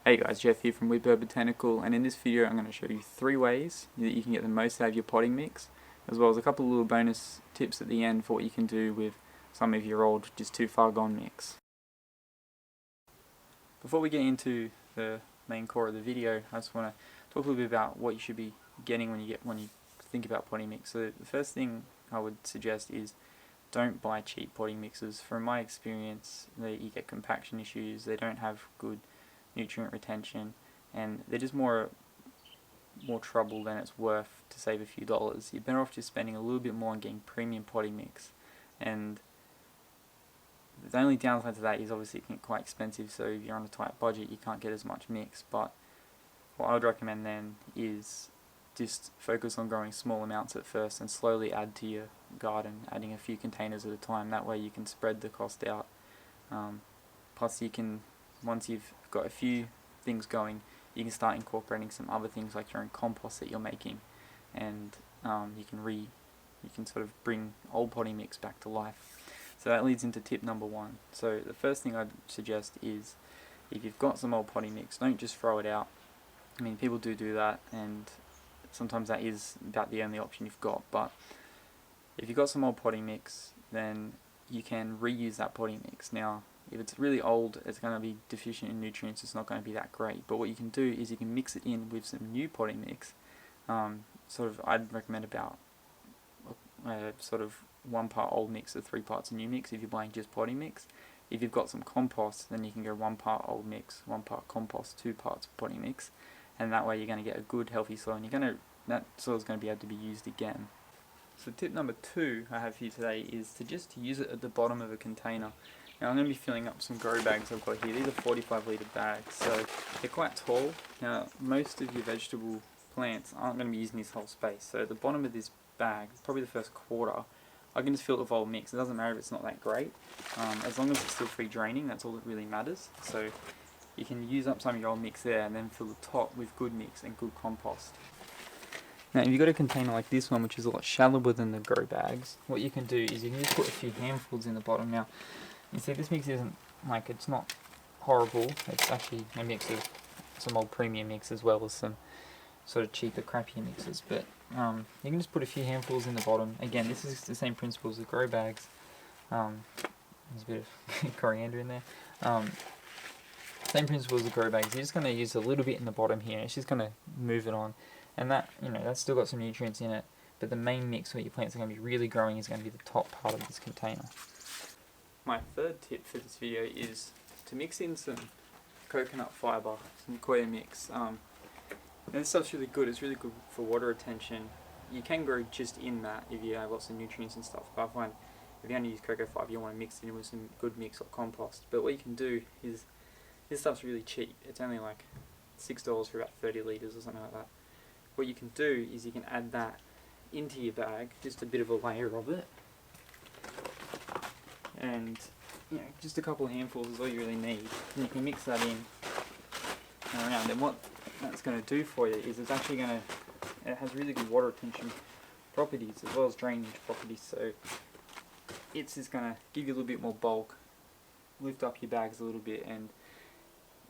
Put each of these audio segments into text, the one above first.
Hey guys, Jeff here from Whitbird Botanical, and in this video I'm going to show you 3 ways that you can get the most out of your potting mix, as well as a couple of little bonus tips at the end for what you can do with some of your old, just too far gone mix. Before we get into the main core of the video, I just want to talk a little bit about what you should be getting when you think about potting mix. So the first thing I would suggest is don't buy cheap potting mixes. From my experience, you get compaction issues, they don't have good nutrient retention, and they're just more trouble than it's worth to save a few dollars. You're better off just spending a little bit more on getting premium potting mix, and the only downside to that is obviously it can get quite expensive, so if you're on a tight budget you can't get as much mix. But what I would recommend then is just focus on growing small amounts at first and slowly add to your garden, adding a few containers at a time. That way you can spread the cost out. Plus you can, once you've got a few things going, you can start incorporating some other things like your own compost that you're making, and you can sort of bring old potting mix back to life. So that leads into tip number 1. So the first thing I'd suggest is, if you've got some old potting mix, don't just throw it out. I mean, people do that, and sometimes that is about the only option you've got, but if you've got some old potting mix, then you can reuse that potting mix. Now, if it's really old, it's going to be deficient in nutrients, it's not going to be that great. But what you can do is you can mix it in with some new potting mix. I'd recommend about sort of 1 part old mix to 3 parts new mix if you're buying just potting mix. If you've got some compost, then you can go 1 part old mix, 1 part compost, 2 parts potting mix, and that way you're going to get a good healthy soil, and that soil is going to be able to be used again. So tip number 2 I have here today is to just use it at the bottom of a container. Now I'm going to be filling up some grow bags I've got here. These are 45 litre bags, so they're quite tall. Now most of your vegetable plants aren't going to be using this whole space, so at the bottom of this bag, probably the first quarter, I can just fill it with old mix. It doesn't matter if it's not that great, as long as it's still free draining, that's all that really matters. So you can use up some of your old mix there and then fill the top with good mix and good compost. Now if you've got a container like this one, which is a lot shallower than the grow bags, what you can do is you can just put a few handfuls in the bottom. Now you see this mix isn't, like, it's not horrible, it's actually a mix of some old premium mix as well as some sort of cheaper, crappier mixes, but you can just put a few handfuls in the bottom. Again, this is the same principle as the grow bags. There's a bit of coriander in there. Same principle as the grow bags. You're just going to use a little bit in the bottom here, it's just going to move it on, and that, that's still got some nutrients in it, but the main mix where your plants are going to be really growing is going to be the top part of this container. My third tip for this video is to mix in some coconut fibre, some coir mix. And this stuff's really good, it's really good for water retention. You can grow just in that if you have lots of nutrients and stuff, but I find if you only use cocoa fibre, you want to mix it in with some good mix or compost. But what you can do is, this stuff's really cheap, it's only like $6 for about 30 litres or something like that. What you can do is you can add that into your bag, just a bit of a layer of it, and just a couple of handfuls is all you really need, and you can mix that in and around. And what that's going to do for you is it has really good water retention properties as well as drainage properties, so it's just going to give you a little bit more bulk, lift up your bags a little bit, and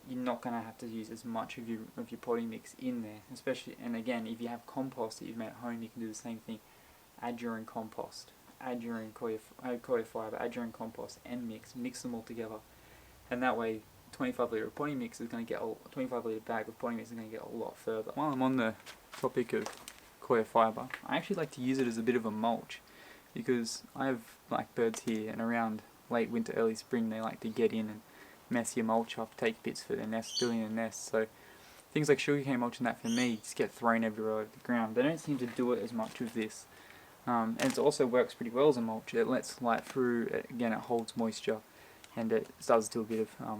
you're not going to have to use as much of your potting mix in there. Especially, and again, if you have compost that you've made at home, you can do the same thing. Add your own compost, add your own coir fibre, add your own compost, and mix them all together, and that way 25 litre potting mix is going to get 25 litre bag of potting mix is going to get a lot further. While I'm on the topic of coir fibre, I actually like to use it as a bit of a mulch, because I have blackbirds here, and around late winter, early spring, they like to get in and mess your mulch up, take bits for their nest, building a nest. So things like sugarcane mulch and that, for me, just get thrown everywhere over the ground. They don't seem to do it as much with this. And it also works pretty well as a mulch. It lets light through, again it holds moisture, and it does do a bit of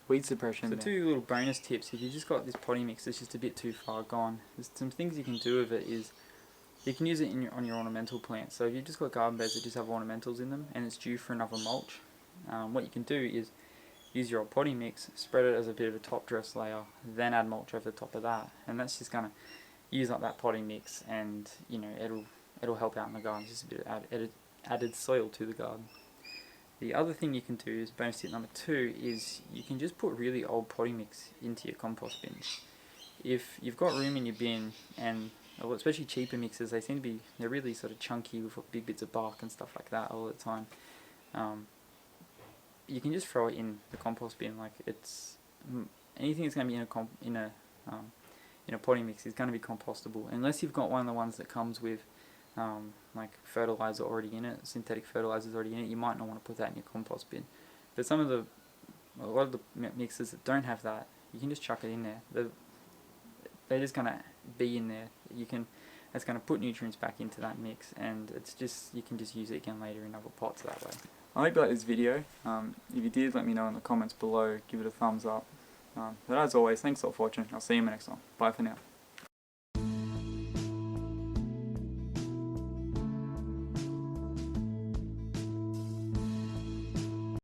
weed suppression. So 2 little bonus tips: if you just got this potting mix that's just a bit too far gone, there's some things you can do with it. Is you can use it on your ornamental plants. So if you've just got garden beds that just have ornamentals in them and it's due for another mulch, what you can do is use your old potting mix, spread it as a bit of a top dress layer, then add mulch over the top of that, and that's just going to use up that potting mix, and it'll help out in the garden. It's just a bit of added soil to the garden. The other thing you can do is bonus tip number 2 is you can just put really old potting mix into your compost bins. If you've got room in your bin, and well, especially cheaper mixes, they're really sort of chunky with big bits of bark and stuff like that all the time. You can just throw it in the compost bin. Like anything that's going to be in a potting mix is going to be compostable, unless you've got one of the ones that comes with like fertilizer already in it, synthetic fertilizers already in it. You might not want to put that in your compost bin. But a lot of the mixes that don't have that, you can just chuck it in there. They're just gonna be in there. That's gonna put nutrients back into that mix, and you can just use it again later in other pots that way. I hope you liked this video. If you did, let me know in the comments below. Give it a thumbs up. But as always, thanks a lot for watching. I'll see you in the next one. Bye for now.